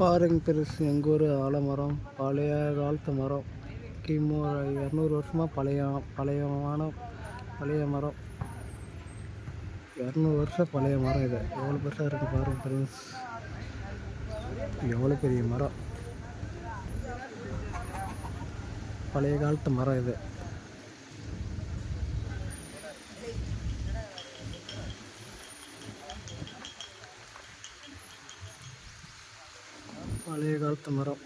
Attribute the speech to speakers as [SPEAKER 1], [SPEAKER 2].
[SPEAKER 1] பாருங்க பெருசு எங்கள் ஊர் ஆலமரம், பழைய காலத்து மரம். கிமு 200 வருஷமாக பழைய மரம். 200 வருஷம் பழைய மரம். இது எவ்வளோ பெருசாக இருக்குது பாருங்க ஃப்ரெண்ட்ஸ். எவ்வளோ பெரிய மரம், பழைய காலத்து மரம் இது. பழைய காலத்து மரம்.